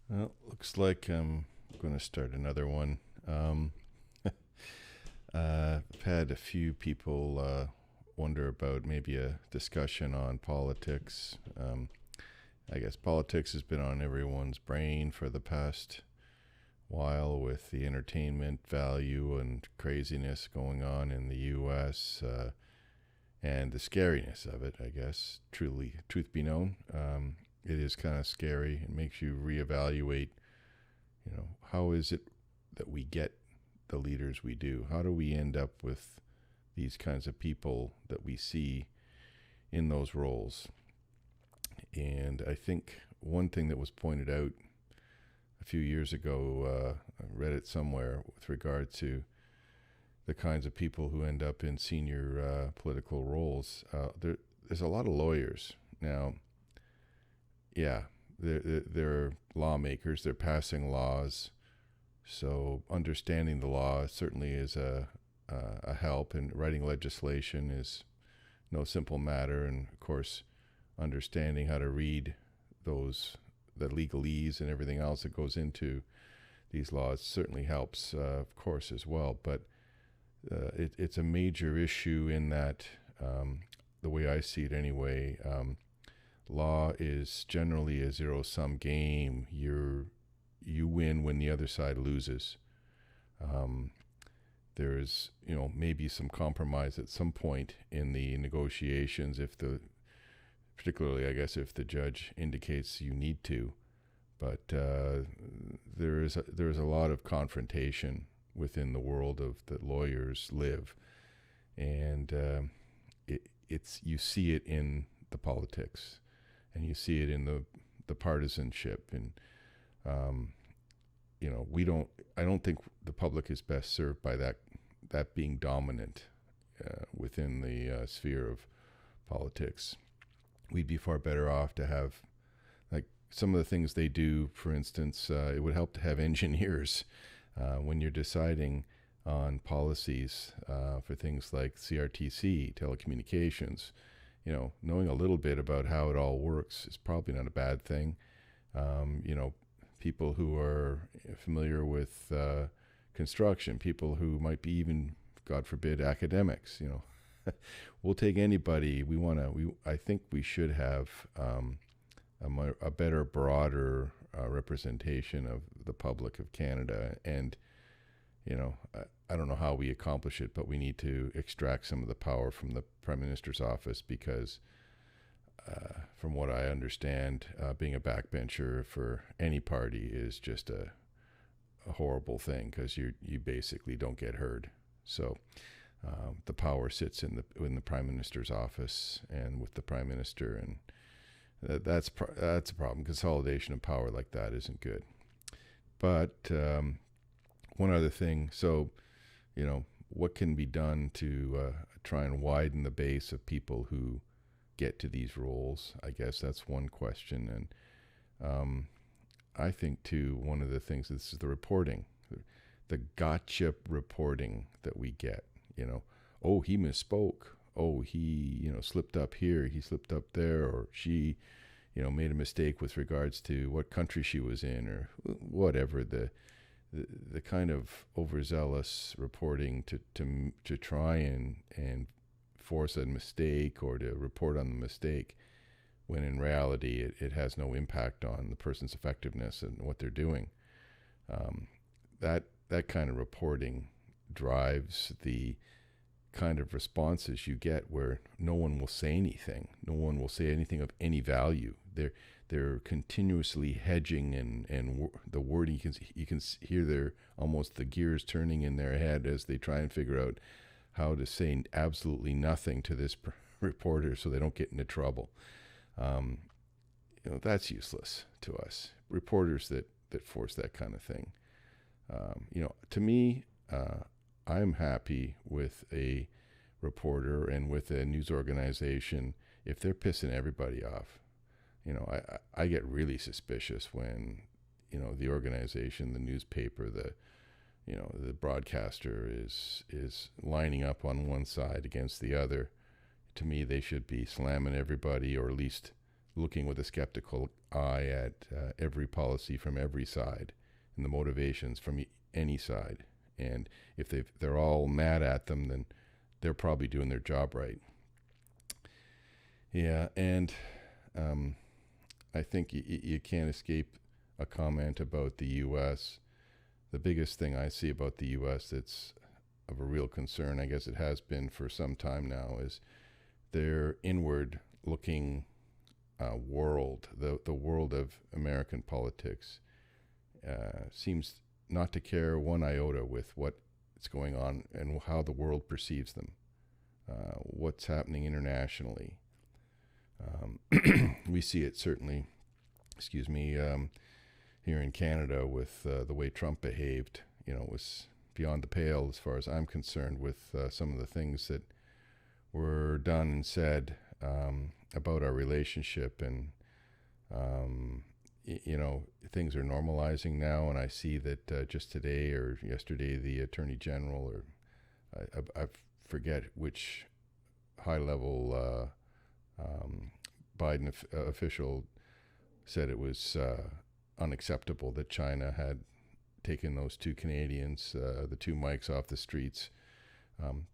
Well, looks like I'm going to start another one. Um, I've had a few people wonder about maybe a discussion on politics. I guess politics has been on everyone's brain for the past while with the entertainment value and craziness going on in the U.S. And the scariness of it, I guess. Truth be known, it is kind of scary. It makes you reevaluate. How is it that we get the leaders we do? How do we end up with these kinds of people that we see in those roles? And I think one thing that was pointed out a few years ago, I read it somewhere with regard to the kinds of people who end up in senior political roles. There's a lot of lawyers now. Yeah, they're lawmakers. They're passing laws. So understanding the law certainly is a help, and writing legislation is no simple matter. And of course, understanding how to read those the legalese and everything else that goes into these laws certainly helps, of course, as well. But it's a major issue in that, the way I see it anyway, law is generally a zero sum game. You win when the other side loses. Um, there's maybe some compromise at some point in the negotiations particularly I guess if the judge indicates you need to, but there is a lot of confrontation within the world of that lawyers live, and it's you see it in the politics, and you see it in the partisanship, and um, we don't. I don't think the public is best served by that being dominant within the sphere of politics. We'd be far better off to have, like, some of the things they do. For instance, it would help to have engineers when you're deciding on policies for things like CRTC, telecommunications. Knowing a little bit about how it all works is probably not a bad thing. People who are familiar with construction, people who might be even, God forbid, academics. We'll take anybody. I think we should have a better, broader representation of the public of Canada. And I don't know how we accomplish it, but we need to extract some of the power from the Prime Minister's office because, from what I understand, being a backbencher for any party is just a horrible thing because you basically don't get heard. So the power sits in the Prime Minister's office and with the Prime Minister, and that's a problem. Consolidation of power like that isn't good. But one other thing, so what can be done to try and widen the base of people who get to these roles? I guess that's one question, and I think too one of the things is the reporting, the gotcha reporting that we get. Oh, he misspoke. Oh, he slipped up here, he slipped up there, or she made a mistake with regards to what country she was in, or whatever the kind of overzealous reporting to try and force a mistake or to report on the mistake, when in reality it has no impact on the person's effectiveness and what they're doing. That kind of reporting drives the kind of responses you get where no one will say anything. No one will say anything of any value. They're continuously hedging and the word you can hear their almost the gears turning in their head as they try and figure out how to say absolutely nothing to this reporter so they don't get into trouble. That's useless to us reporters that force that kind of thing. To me, I'm happy with a reporter and with a news organization if they're pissing everybody off. I get really suspicious when the organization, the newspaper, the broadcaster is lining up on one side against the other. To me, they should be slamming everybody, or at least looking with a skeptical eye at every policy from every side and the motivations from any side. And if they're all mad at them, then they're probably doing their job right. Yeah, and I think you can't escape a comment about the U.S. The biggest thing I see about the U.S. that's of a real concern, I guess it has been for some time now, is their inward-looking world, the world of American politics, seems not to care one iota with what's going on and how the world perceives them, what's happening internationally. We see it certainly, here in Canada with the way Trump behaved. It was beyond the pale as far as I'm concerned with some of the things that were done and said about our relationship. And, things are normalizing now. And I see that just today or yesterday, the Attorney General, or I forget which high-level Biden official said it was unacceptable that China had taken those two Canadians, the two Mikes, off the streets.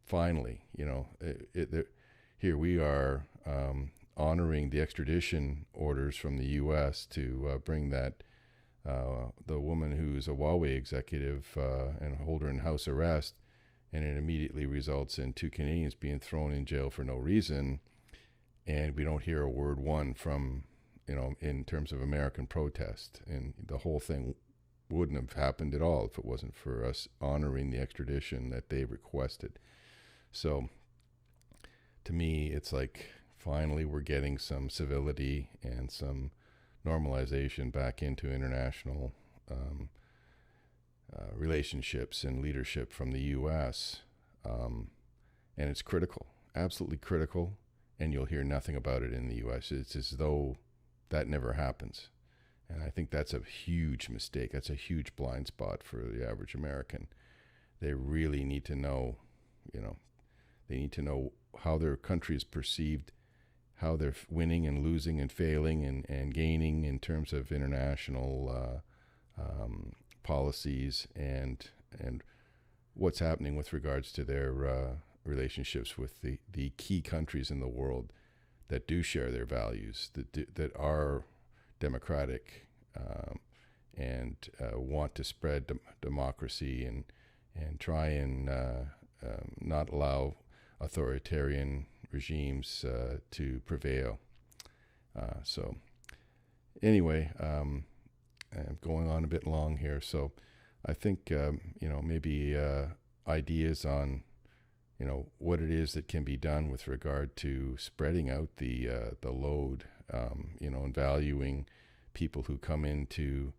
Finally, here we are honoring the extradition orders from the U.S. to bring that the woman who's a Huawei executive and hold her in house arrest, and it immediately results in two Canadians being thrown in jail for no reason, and we don't hear a word from in terms of American protest. And the whole thing wouldn't have happened at all if it wasn't for us honoring the extradition that they requested. So to me, it's like finally we're getting some civility and some normalization back into international relationships and leadership from the U.S. And it's critical, absolutely critical, and you'll hear nothing about it in the U.S. It's as though that never happens. And I think that's a huge mistake. That's a huge blind spot for the average American. They really need to know, they need to know how their country is perceived, how they're winning and losing and failing and gaining in terms of international policies and what's happening with regards to their relationships with the key countries in the world that do share their values, that are democratic and want to spread democracy and try and not allow authoritarian regimes to prevail. So anyway, I'm going on a bit long here. So I think, maybe ideas on, what it is that can be done with regard to spreading out the load, and valuing people who come into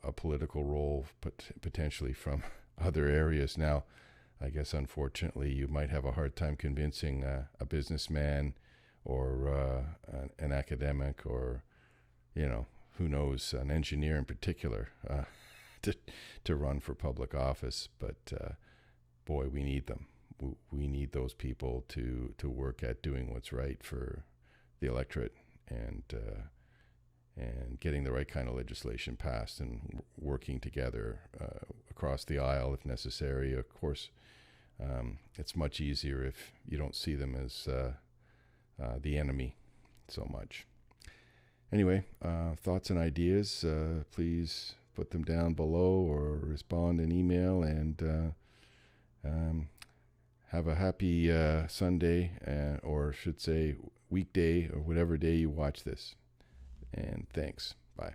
a political role, potentially from other areas. Now, I guess, unfortunately, you might have a hard time convincing a businessman or an academic or, who knows, an engineer in particular to run for public office. But, boy, we need them. We need those people to work at doing what's right for the electorate and getting the right kind of legislation passed and working together across the aisle if necessary. Of course, it's much easier if you don't see them as the enemy so much. Anyway, thoughts and ideas, please put them down below or respond in email, and have a happy Sunday, or should say weekday, or whatever day you watch this. And thanks. Bye.